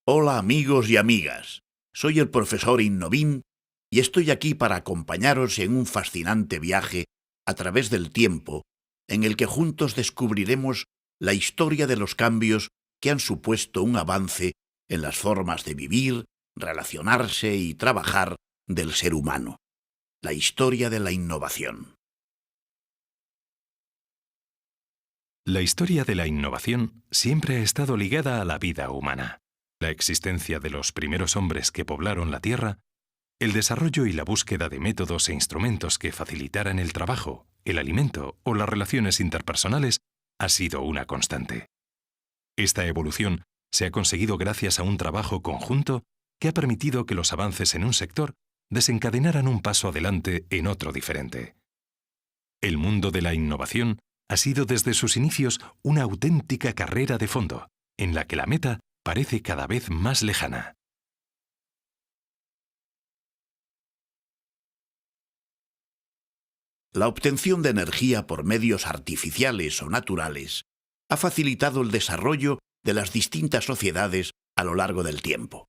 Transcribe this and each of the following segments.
Hola amigos y amigas, soy el profesor Innovín y estoy aquí para acompañaros en un fascinante viaje a través del tiempo en el que juntos descubriremos la historia de los cambios que han supuesto un avance en las formas de vivir, relacionarse y trabajar del ser humano. La historia de la innovación. La historia de la innovación siempre ha estado ligada a la vida humana. La existencia de los primeros hombres que poblaron la Tierra, el desarrollo y la búsqueda de métodos e instrumentos que facilitaran el trabajo, el alimento o las relaciones interpersonales ha sido una constante. Esta evolución se ha conseguido gracias a un trabajo conjunto que ha permitido que los avances en un sector desencadenaran un paso adelante en otro diferente. El mundo de la innovación ha sido desde sus inicios una auténtica carrera de fondo, en la que la meta parece cada vez más lejana. La obtención de energía por medios artificiales o naturales ha facilitado el desarrollo de las distintas sociedades a lo largo del tiempo.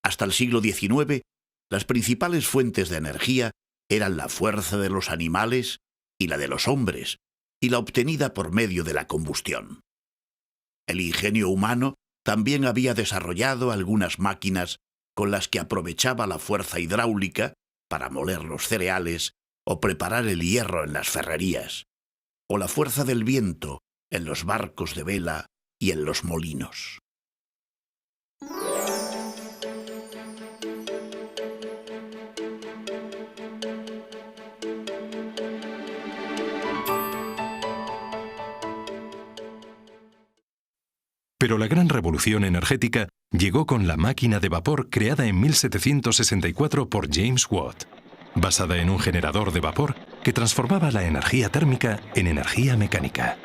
Hasta el siglo XIX, las principales fuentes de energía eran la fuerza de los animales y la de los hombres, y la obtenida por medio de la combustión. El ingenio humano también había desarrollado algunas máquinas con las que aprovechaba la fuerza hidráulica para moler los cereales o preparar el hierro en las ferrerías, o la fuerza del viento en los barcos de vela y en los molinos. Pero la gran revolución energética llegó con la máquina de vapor creada en 1764 por James Watt, basada en un generador de vapor que transformaba la energía térmica en energía mecánica.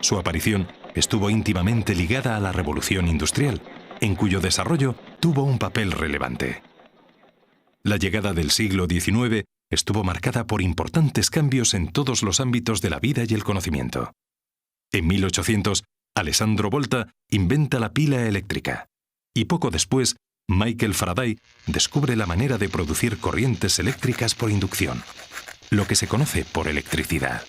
Su aparición estuvo íntimamente ligada a la revolución industrial, en cuyo desarrollo tuvo un papel relevante. La llegada del siglo XIX estuvo marcada por importantes cambios en todos los ámbitos de la vida y el conocimiento. En 1800, Alessandro Volta inventa la pila eléctrica y poco después, Michael Faraday descubre la manera de producir corrientes eléctricas por inducción, lo que se conoce por electricidad.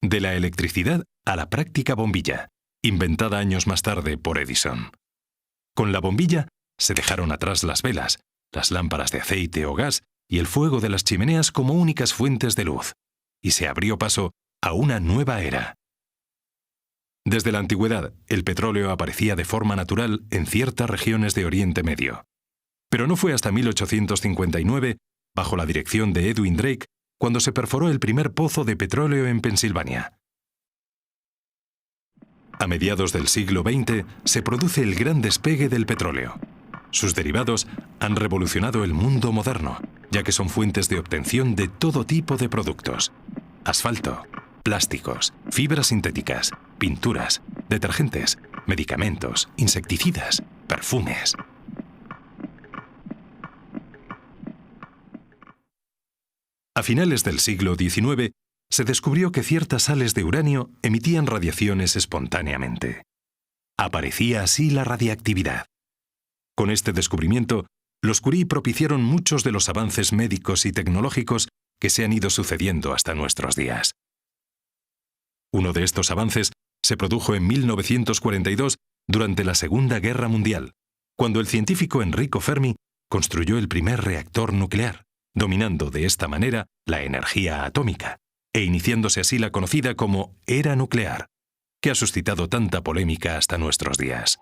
De la electricidad a la práctica bombilla, inventada años más tarde por Edison. Con la bombilla se dejaron atrás las velas, las lámparas de aceite o gas y el fuego de las chimeneas como únicas fuentes de luz, y se abrió paso a una nueva era. Desde la antigüedad, el petróleo aparecía de forma natural en ciertas regiones de Oriente Medio. Pero no fue hasta 1859, bajo la dirección de Edwin Drake, cuando se perforó el primer pozo de petróleo en Pensilvania. A mediados del siglo XX se produce el gran despegue del petróleo. Sus derivados han revolucionado el mundo moderno, ya que son fuentes de obtención de todo tipo de productos: asfalto, plásticos, fibras sintéticas, pinturas, detergentes, medicamentos, insecticidas, perfumes. A finales del siglo XIX, se descubrió que ciertas sales de uranio emitían radiaciones espontáneamente. Aparecía así la radiactividad. Con este descubrimiento, los Curie propiciaron muchos de los avances médicos y tecnológicos que se han ido sucediendo hasta nuestros días. Uno de estos avances se produjo en 1942 durante la Segunda Guerra Mundial, cuando el científico Enrico Fermi construyó el primer reactor nuclear, dominando de esta manera la energía atómica, e iniciándose así la conocida como era nuclear, que ha suscitado tanta polémica hasta nuestros días.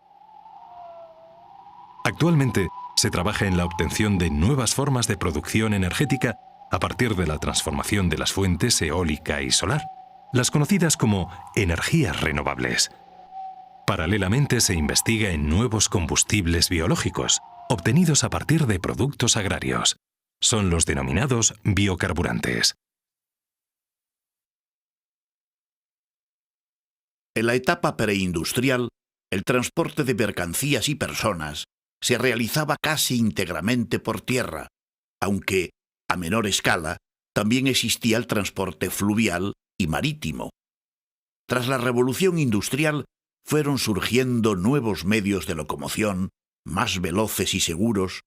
Actualmente se trabaja en la obtención de nuevas formas de producción energética a partir de la transformación de las fuentes eólica y solar, las conocidas como energías renovables. Paralelamente se investiga en nuevos combustibles biológicos, obtenidos a partir de productos agrarios. Son los denominados biocarburantes. En la etapa preindustrial, el transporte de mercancías y personas se realizaba casi íntegramente por tierra, aunque, a menor escala, también existía el transporte fluvial y marítimo. Tras la revolución industrial, fueron surgiendo nuevos medios de locomoción más veloces y seguros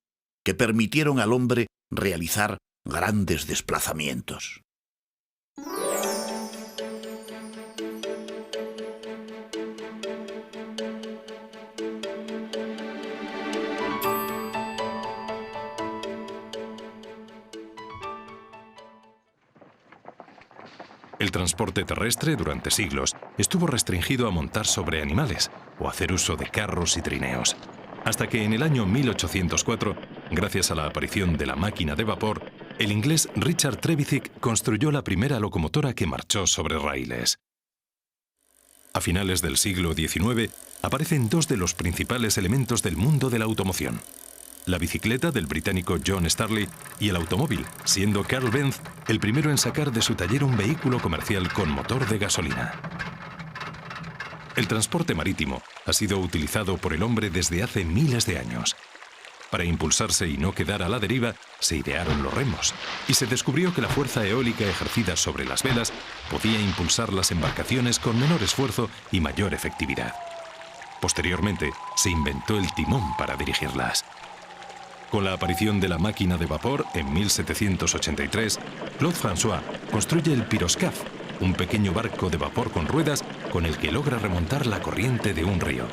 que permitieron al hombre realizar grandes desplazamientos. El transporte terrestre durante siglos estuvo restringido a montar sobre animales o hacer uso de carros y trineos, hasta que en el año 1804, gracias a la aparición de la máquina de vapor, el inglés Richard Trevithick construyó la primera locomotora que marchó sobre raíles. A finales del siglo XIX aparecen dos de los principales elementos del mundo de la automoción: la bicicleta del británico John Starley y el automóvil, siendo Karl Benz el primero en sacar de su taller un vehículo comercial con motor de gasolina. El transporte marítimo ha sido utilizado por el hombre desde hace miles de años. Para impulsarse y no quedar a la deriva, se idearon los remos, y se descubrió que la fuerza eólica ejercida sobre las velas podía impulsar las embarcaciones con menor esfuerzo y mayor efectividad. Posteriormente, se inventó el timón para dirigirlas. Con la aparición de la máquina de vapor en 1783, Claude François construye el piroscaf, un pequeño barco de vapor con ruedas con el que logra remontar la corriente de un río.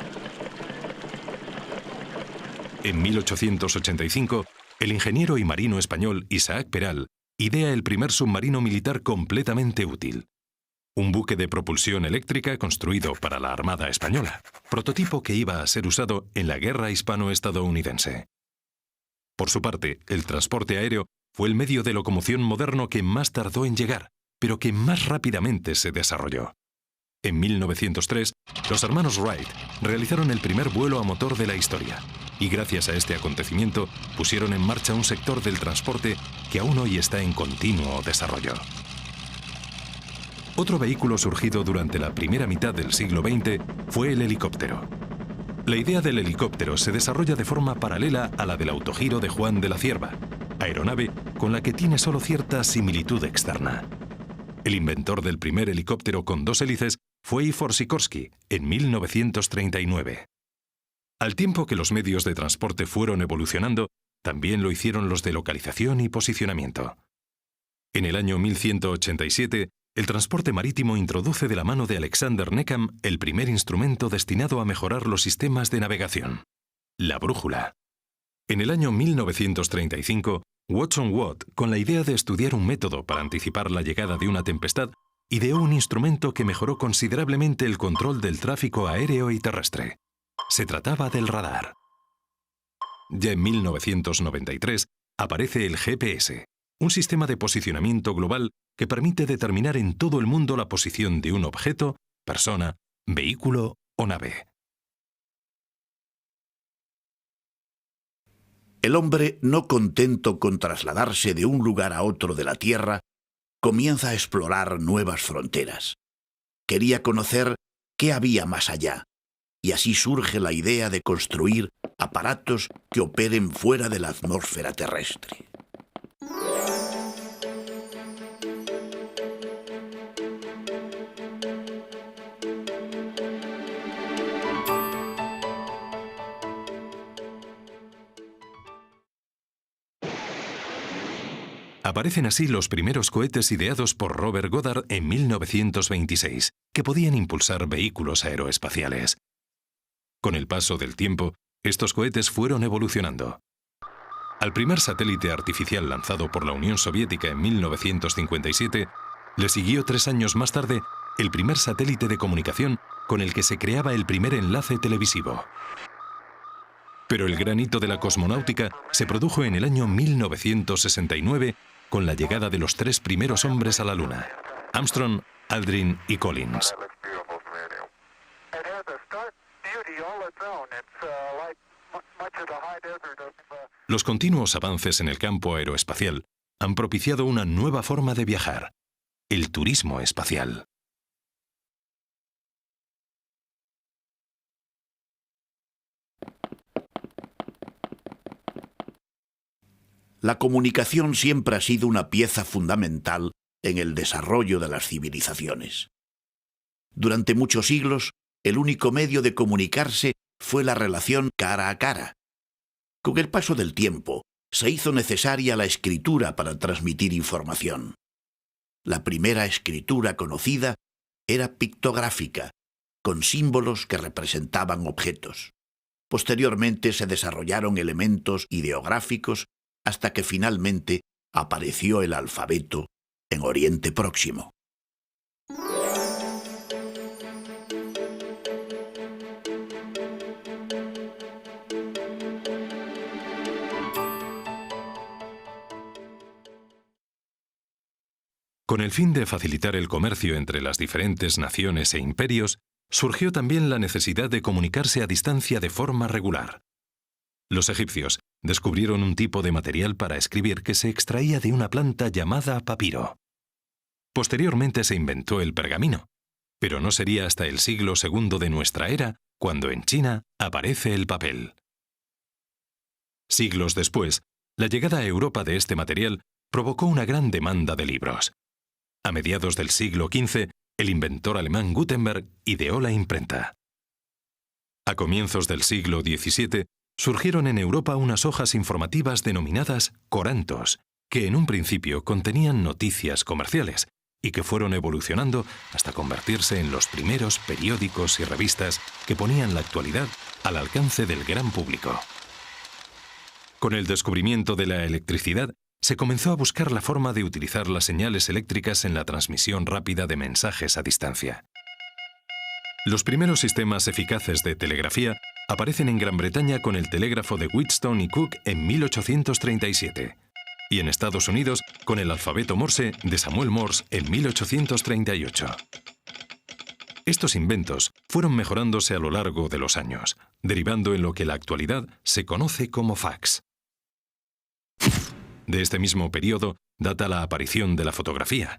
En 1885, el ingeniero y marino español Isaac Peral idea el primer submarino militar completamente útil. Un buque de propulsión eléctrica construido para la Armada Española, prototipo que iba a ser usado en la Guerra Hispano-Estadounidense. Por su parte, el transporte aéreo fue el medio de locomoción moderno que más tardó en llegar, pero que más rápidamente se desarrolló. En 1903, los hermanos Wright realizaron el primer vuelo a motor de la historia, y gracias a este acontecimiento pusieron en marcha un sector del transporte que aún hoy está en continuo desarrollo. Otro vehículo surgido durante la primera mitad del siglo XX fue el helicóptero. La idea del helicóptero se desarrolla de forma paralela a la del autogiro de Juan de la Cierva, aeronave con la que tiene solo cierta similitud externa. El inventor del primer helicóptero con dos hélices fue Ifor Sikorsky en 1939. Al tiempo que los medios de transporte fueron evolucionando, también lo hicieron los de localización y posicionamiento. En el año 1187, el transporte marítimo introduce de la mano de Alexander Neckham el primer instrumento destinado a mejorar los sistemas de navegación: la brújula. En el año 1935, Watson Watt, con la idea de estudiar un método para anticipar la llegada de una tempestad, ideó un instrumento que mejoró considerablemente el control del tráfico aéreo y terrestre. Se trataba del radar. Ya en 1993 aparece el GPS, un sistema de posicionamiento global que permite determinar en todo el mundo la posición de un objeto, persona, vehículo o nave. El hombre, no contento con trasladarse de un lugar a otro de la Tierra, comienza a explorar nuevas fronteras. Quería conocer qué había más allá, y así surge la idea de construir aparatos que operen fuera de la atmósfera terrestre. Aparecen así los primeros cohetes ideados por Robert Goddard en 1926, que podían impulsar vehículos aeroespaciales. Con el paso del tiempo, estos cohetes fueron evolucionando. Al primer satélite artificial lanzado por la Unión Soviética en 1957, le siguió 3 años más tarde el primer satélite de comunicación con el que se creaba el primer enlace televisivo. Pero el gran hito de la cosmonáutica se produjo en el año 1969 con la llegada de los 3 primeros hombres a la Luna: Armstrong, Aldrin y Collins. Los continuos avances en el campo aeroespacial han propiciado una nueva forma de viajar: el turismo espacial. La comunicación siempre ha sido una pieza fundamental en el desarrollo de las civilizaciones. Durante muchos siglos, el único medio de comunicarse fue la relación cara a cara. Con el paso del tiempo, se hizo necesaria la escritura para transmitir información. La primera escritura conocida era pictográfica, con símbolos que representaban objetos. Posteriormente se desarrollaron elementos ideográficos hasta que finalmente apareció el alfabeto en Oriente Próximo. Con el fin de facilitar el comercio entre las diferentes naciones e imperios, surgió también la necesidad de comunicarse a distancia de forma regular. Los egipcios descubrieron un tipo de material para escribir que se extraía de una planta llamada papiro. Posteriormente se inventó el pergamino, pero no sería hasta el siglo II de nuestra era cuando en China aparece el papel. Siglos después, la llegada a Europa de este material provocó una gran demanda de libros. A mediados del siglo XV, el inventor alemán Gutenberg ideó la imprenta. A comienzos del siglo XVII, surgieron en Europa unas hojas informativas denominadas corantos, que en un principio contenían noticias comerciales y que fueron evolucionando hasta convertirse en los primeros periódicos y revistas que ponían la actualidad al alcance del gran público. Con el descubrimiento de la electricidad, se comenzó a buscar la forma de utilizar las señales eléctricas en la transmisión rápida de mensajes a distancia. Los primeros sistemas eficaces de telegrafía aparecen en Gran Bretaña con el telégrafo de Wheatstone y Cook en 1837 y en Estados Unidos con el alfabeto Morse de Samuel Morse en 1838. Estos inventos fueron mejorándose a lo largo de los años, derivando en lo que en la actualidad se conoce como fax. De este mismo periodo data la aparición de la fotografía.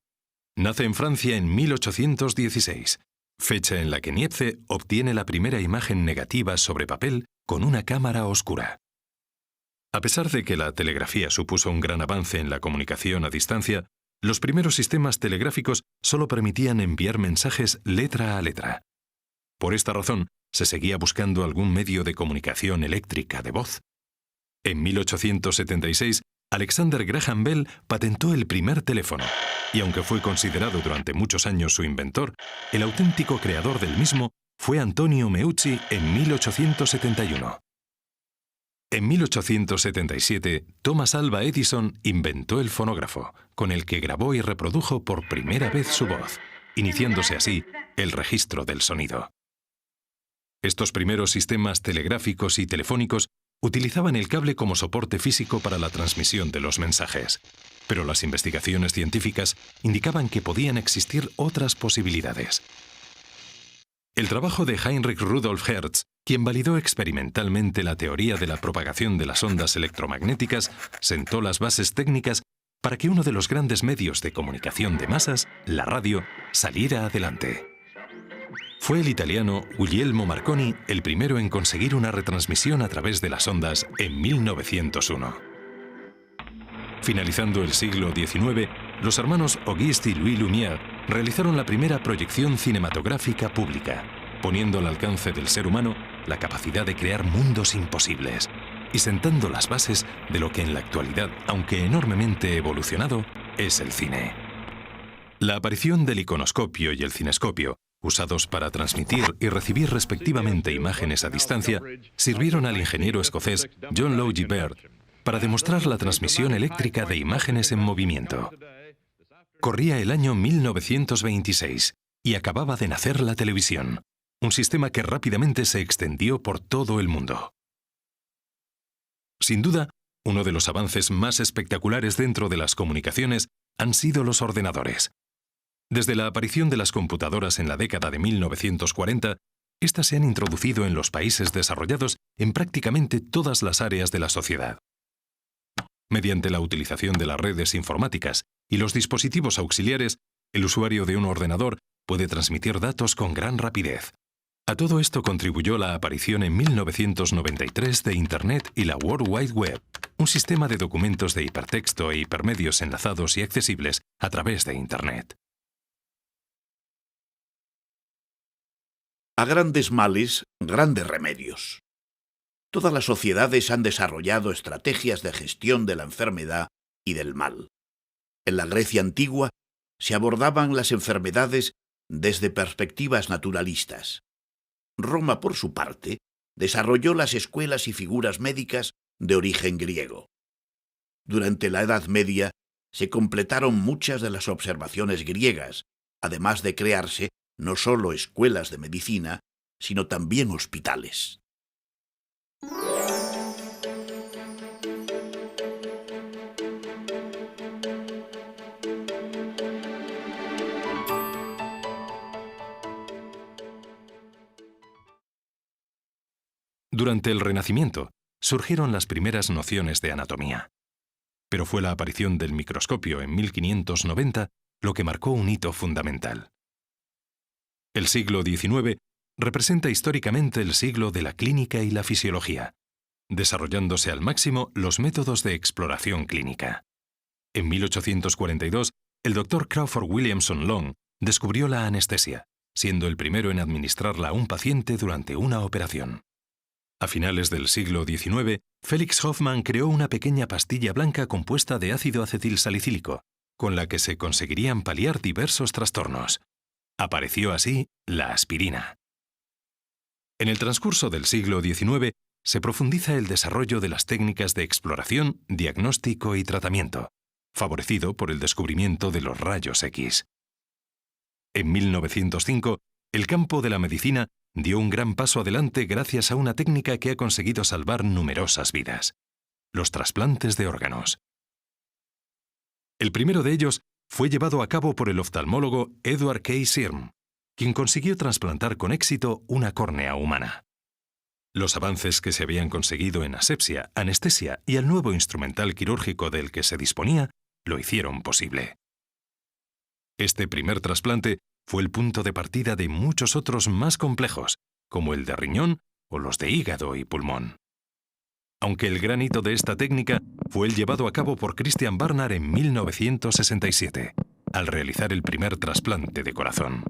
Nace en Francia en 1816, fecha en la que Niepce obtiene la primera imagen negativa sobre papel con una cámara oscura. A pesar de que la telegrafía supuso un gran avance en la comunicación a distancia, los primeros sistemas telegráficos solo permitían enviar mensajes letra a letra. Por esta razón, se seguía buscando algún medio de comunicación eléctrica de voz. En 1876, Alexander Graham Bell patentó el primer teléfono, y aunque fue considerado durante muchos años su inventor, el auténtico creador del mismo fue Antonio Meucci en 1871. En 1877, Thomas Alva Edison inventó el fonógrafo, con el que grabó y reprodujo por primera vez su voz, iniciándose así el registro del sonido. Estos primeros sistemas telegráficos y telefónicos utilizaban el cable como soporte físico para la transmisión de los mensajes, pero las investigaciones científicas indicaban que podían existir otras posibilidades. El trabajo de Heinrich Rudolf Hertz, quien validó experimentalmente la teoría de la propagación de las ondas electromagnéticas, sentó las bases técnicas para que uno de los grandes medios de comunicación de masas, la radio, saliera adelante. Fue el italiano Guglielmo Marconi el primero en conseguir una retransmisión a través de las ondas en 1901. Finalizando el siglo XIX, los hermanos Auguste y Louis Lumière realizaron la primera proyección cinematográfica pública, poniendo al alcance del ser humano la capacidad de crear mundos imposibles y sentando las bases de lo que en la actualidad, aunque enormemente evolucionado, es el cine. La aparición del iconoscopio y el cinescopio, usados para transmitir y recibir respectivamente imágenes a distancia, sirvieron al ingeniero escocés John Logie Baird para demostrar la transmisión eléctrica de imágenes en movimiento. Corría el año 1926 y acababa de nacer la televisión, un sistema que rápidamente se extendió por todo el mundo. Sin duda, uno de los avances más espectaculares dentro de las comunicaciones han sido los ordenadores. Desde la aparición de las computadoras en la década de 1940, estas se han introducido en los países desarrollados en prácticamente todas las áreas de la sociedad. Mediante la utilización de las redes informáticas y los dispositivos auxiliares, el usuario de un ordenador puede transmitir datos con gran rapidez. A todo esto contribuyó la aparición en 1993 de Internet y la World Wide Web, un sistema de documentos de hipertexto e hipermedios enlazados y accesibles a través de Internet. A grandes males, grandes remedios. Todas las sociedades han desarrollado estrategias de gestión de la enfermedad y del mal. En la Grecia antigua se abordaban las enfermedades desde perspectivas naturalistas. Roma, por su parte, desarrolló las escuelas y figuras médicas de origen griego. Durante la Edad Media se completaron muchas de las observaciones griegas, además de crearse no solo escuelas de medicina, sino también hospitales. Durante el Renacimiento surgieron las primeras nociones de anatomía. Pero fue la aparición del microscopio en 1590 lo que marcó un hito fundamental. El siglo XIX representa históricamente el siglo de la clínica y la fisiología, desarrollándose al máximo los métodos de exploración clínica. En 1842, el Dr. Crawford Williamson Long descubrió la anestesia, siendo el primero en administrarla a un paciente durante una operación. A finales del siglo XIX, Felix Hoffmann creó una pequeña pastilla blanca compuesta de ácido acetilsalicílico, con la que se conseguirían paliar diversos trastornos. Apareció así la aspirina. En el transcurso del siglo XIX, se profundiza el desarrollo de las técnicas de exploración, diagnóstico y tratamiento, favorecido por el descubrimiento de los rayos X. En 1905, el campo de la medicina dio un gran paso adelante gracias a una técnica que ha conseguido salvar numerosas vidas: los trasplantes de órganos. El primero de ellos fue llevado a cabo por el oftalmólogo Edward K. Sirm, quien consiguió trasplantar con éxito una córnea humana. Los avances que se habían conseguido en asepsia, anestesia y el nuevo instrumental quirúrgico del que se disponía lo hicieron posible. Este primer trasplante fue el punto de partida de muchos otros más complejos, como el de riñón o los de hígado y pulmón. Aunque el gran hito de esta técnica fue el llevado a cabo por Christian Barnard en 1967, al realizar el primer trasplante de corazón.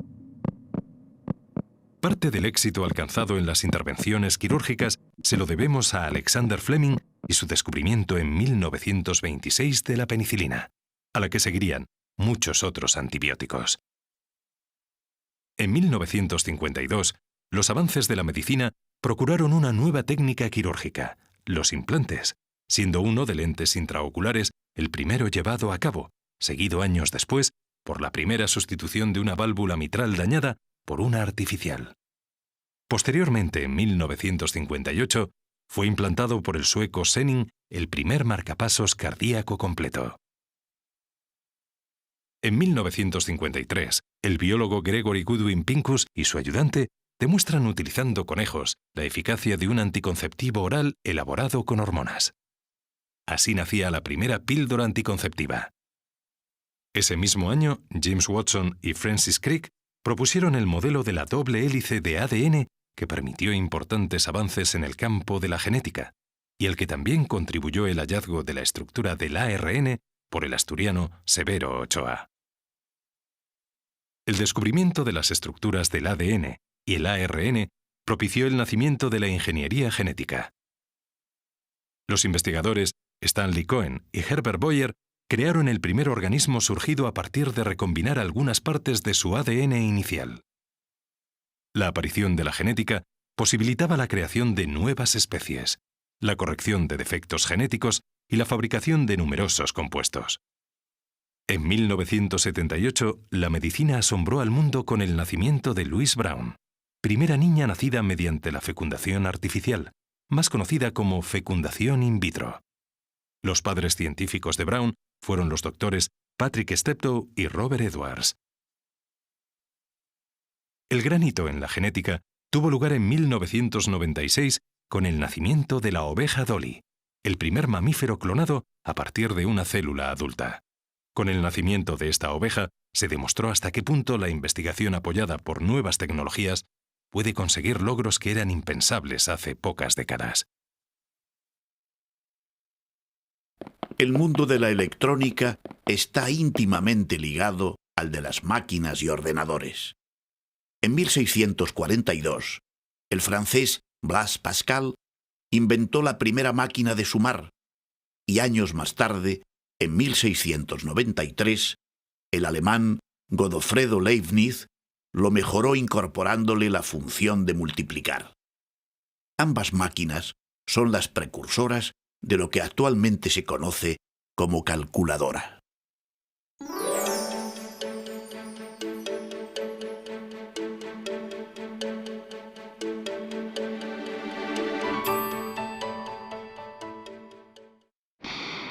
Parte del éxito alcanzado en las intervenciones quirúrgicas se lo debemos a Alexander Fleming y su descubrimiento en 1926 de la penicilina, a la que seguirían muchos otros antibióticos. En 1952, los avances de la medicina procuraron una nueva técnica quirúrgica, los implantes, siendo uno de lentes intraoculares el primero llevado a cabo, seguido años después por la primera sustitución de una válvula mitral dañada por una artificial. Posteriormente, en 1958, fue implantado por el sueco Senning el primer marcapasos cardíaco completo. En 1953, el biólogo Gregory Goodwin Pincus y su ayudante demuestran utilizando conejos la eficacia de un anticonceptivo oral elaborado con hormonas. Así nacía la primera píldora anticonceptiva. Ese mismo año, James Watson y Francis Crick propusieron el modelo de la doble hélice de ADN que permitió importantes avances en el campo de la genética, y al que también contribuyó el hallazgo de la estructura del ARN por el asturiano Severo Ochoa. El descubrimiento de las estructuras del ADN y el ARN propició el nacimiento de la ingeniería genética. Los investigadores Stanley Cohen y Herbert Boyer crearon el primer organismo surgido a partir de recombinar algunas partes de su ADN inicial. La aparición de la genética posibilitaba la creación de nuevas especies, la corrección de defectos genéticos y la fabricación de numerosos compuestos. En 1978, la medicina asombró al mundo con el nacimiento de Louise Brown, primera niña nacida mediante la fecundación artificial, más conocida como fecundación in vitro. Los padres científicos de Brown fueron los doctores Patrick Steptoe y Robert Edwards. El gran hito en la genética tuvo lugar en 1996 con el nacimiento de la oveja Dolly, el primer mamífero clonado a partir de una célula adulta. Con el nacimiento de esta oveja se demostró hasta qué punto la investigación apoyada por nuevas tecnologías puede conseguir logros que eran impensables hace pocas décadas. El mundo de la electrónica está íntimamente ligado al de las máquinas y ordenadores. En 1642, el francés Blaise Pascal inventó la primera máquina de sumar y años más tarde, en 1693, el alemán Godofredo Leibniz lo mejoró incorporándole la función de multiplicar. Ambas máquinas son las precursoras de lo que actualmente se conoce como calculadora.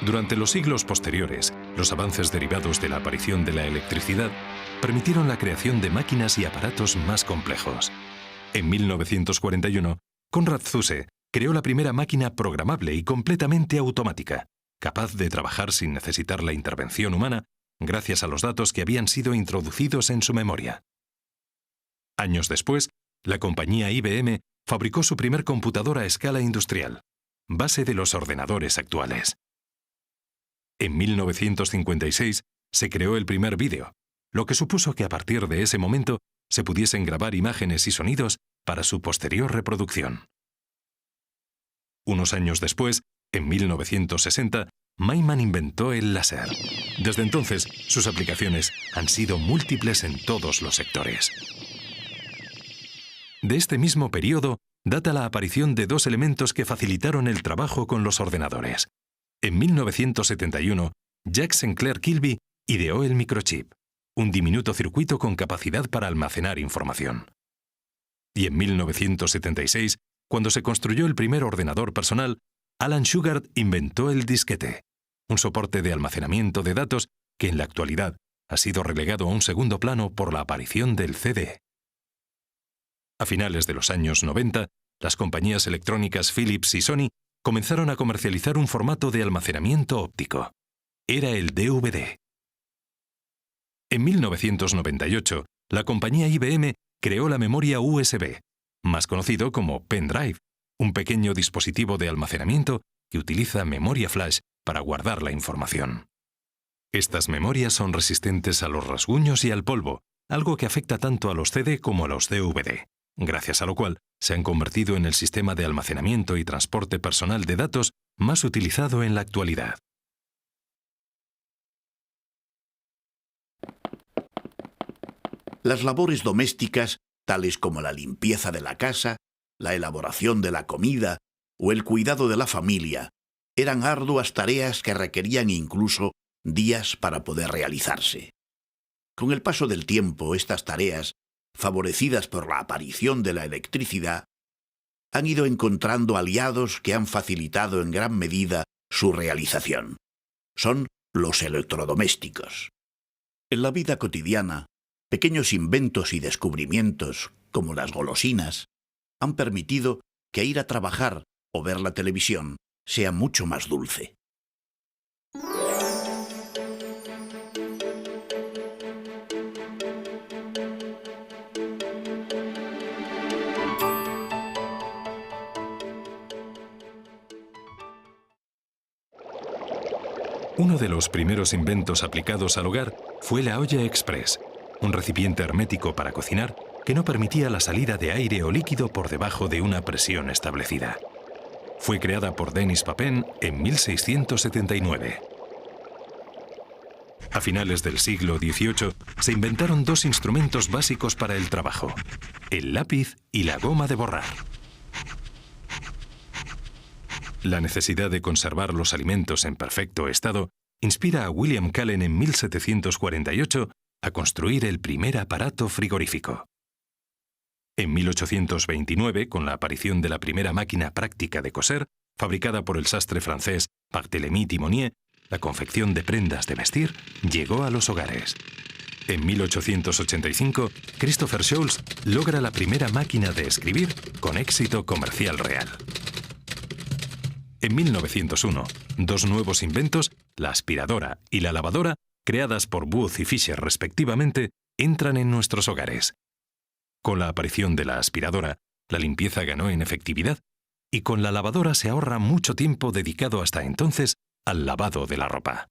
Durante los siglos posteriores, los avances derivados de la aparición de la electricidad permitieron la creación de máquinas y aparatos más complejos. En 1941, Konrad Zuse creó la primera máquina programable y completamente automática, capaz de trabajar sin necesitar la intervención humana, gracias a los datos que habían sido introducidos en su memoria. Años después, la compañía IBM fabricó su primer computadora a escala industrial, base de los ordenadores actuales. En 1956 se creó el primer vídeo, lo que supuso que a partir de ese momento se pudiesen grabar imágenes y sonidos para su posterior reproducción. Unos años después, en 1960, Maiman inventó el láser. Desde entonces, sus aplicaciones han sido múltiples en todos los sectores. De este mismo periodo data la aparición de dos elementos que facilitaron el trabajo con los ordenadores. En 1971, Jack Sinclair Kilby ideó el microchip, un diminuto circuito con capacidad para almacenar información. Y en 1976, cuando se construyó el primer ordenador personal, Alan Shugart inventó el disquete, un soporte de almacenamiento de datos que en la actualidad ha sido relegado a un segundo plano por la aparición del CD. A finales de los años 90, las compañías electrónicas Philips y Sony comenzaron a comercializar un formato de almacenamiento óptico. Era el DVD. En 1998, la compañía IBM creó la memoria USB, más conocido como pendrive, un pequeño dispositivo de almacenamiento que utiliza memoria flash para guardar la información. Estas memorias son resistentes a los rasguños y al polvo, algo que afecta tanto a los CD como a los DVD, gracias a lo cual se han convertido en el sistema de almacenamiento y transporte personal de datos más utilizado en la actualidad. Las labores domésticas, tales como la limpieza de la casa, la elaboración de la comida o el cuidado de la familia, eran arduas tareas que requerían incluso días para poder realizarse. Con el paso del tiempo, estas tareas, favorecidas por la aparición de la electricidad, han ido encontrando aliados que han facilitado en gran medida su realización. Son los electrodomésticos. En la vida cotidiana, pequeños inventos y descubrimientos, como las golosinas, han permitido que ir a trabajar o ver la televisión sea mucho más dulce. Uno de los primeros inventos aplicados al hogar fue la olla express, un recipiente hermético para cocinar que no permitía la salida de aire o líquido por debajo de una presión establecida. Fue creada por Denis Papin en 1679. A finales del siglo XVIII se inventaron dos instrumentos básicos para el trabajo: el lápiz y la goma de borrar. La necesidad de conservar los alimentos en perfecto estado inspira a William Cullen en 1748 a construir el primer aparato frigorífico. En 1829, con la aparición de la primera máquina práctica de coser, fabricada por el sastre francés Barthélemy Timonier, la confección de prendas de vestir llegó a los hogares. En 1885, Christopher Scholes logra la primera máquina de escribir con éxito comercial real. En 1901, dos nuevos inventos, la aspiradora y la lavadora, creadas por Booth y Fisher respectivamente, entran en nuestros hogares. Con la aparición de la aspiradora, la limpieza ganó en efectividad y con la lavadora se ahorra mucho tiempo dedicado hasta entonces al lavado de la ropa.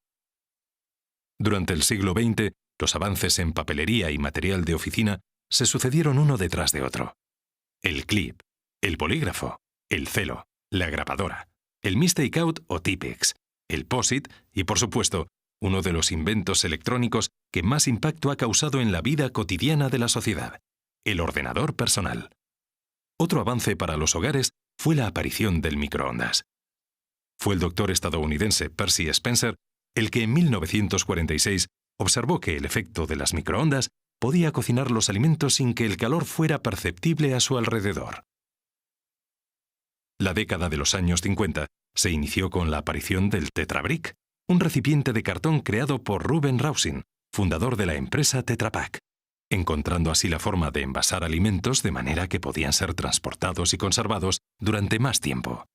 Durante el siglo XX, los avances en papelería y material de oficina se sucedieron uno detrás de otro. El clip, el bolígrafo, el celo, la grabadora, el mistake out o Tipex, el POSIT y, por supuesto, uno de los inventos electrónicos que más impacto ha causado en la vida cotidiana de la sociedad, el ordenador personal. Otro avance para los hogares fue la aparición del microondas. Fue el doctor estadounidense Percy Spencer el que en 1946 observó que el efecto de las microondas podía cocinar los alimentos sin que el calor fuera perceptible a su alrededor. La década de los años 50 se inició con la aparición del Tetra Brick, un recipiente de cartón creado por Ruben Rausing, fundador de la empresa Tetra Pak, encontrando así la forma de envasar alimentos de manera que podían ser transportados y conservados durante más tiempo.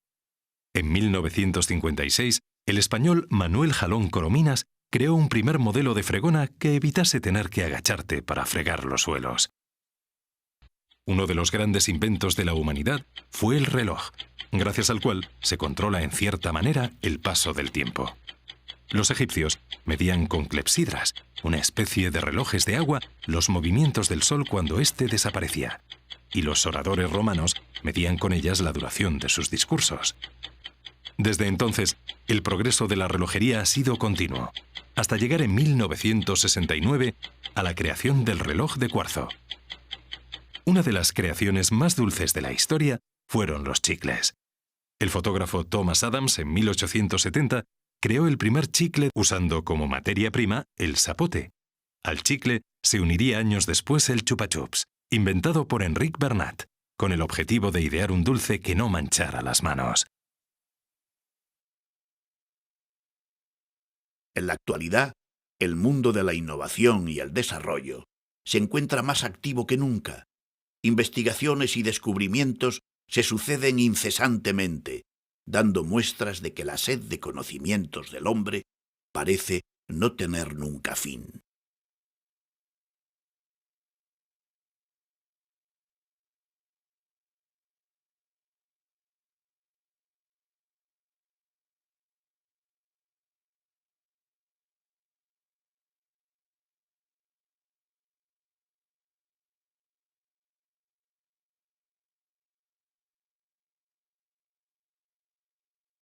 En 1956, el español Manuel Jalón Corominas creó un primer modelo de fregona que evitase tener que agacharte para fregar los suelos. Uno de los grandes inventos de la humanidad fue el reloj, gracias al cual se controla en cierta manera el paso del tiempo. Los egipcios medían con clepsidras, una especie de relojes de agua, los movimientos del sol cuando éste desaparecía, y los oradores romanos medían con ellas la duración de sus discursos. Desde entonces, el progreso de la relojería ha sido continuo, hasta llegar en 1969 a la creación del reloj de cuarzo. Una de las creaciones más dulces de la historia fueron los chicles. El fotógrafo Thomas Adams, en 1870, creó el primer chicle usando como materia prima el sapote. Al chicle se uniría años después el Chupa Chups, inventado por Enric Bernat, con el objetivo de idear un dulce que no manchara las manos. En la actualidad, el mundo de la innovación y el desarrollo se encuentra más activo que nunca. Investigaciones y descubrimientos se suceden incesantemente, dando muestras de que la sed de conocimientos del hombre parece no tener nunca fin.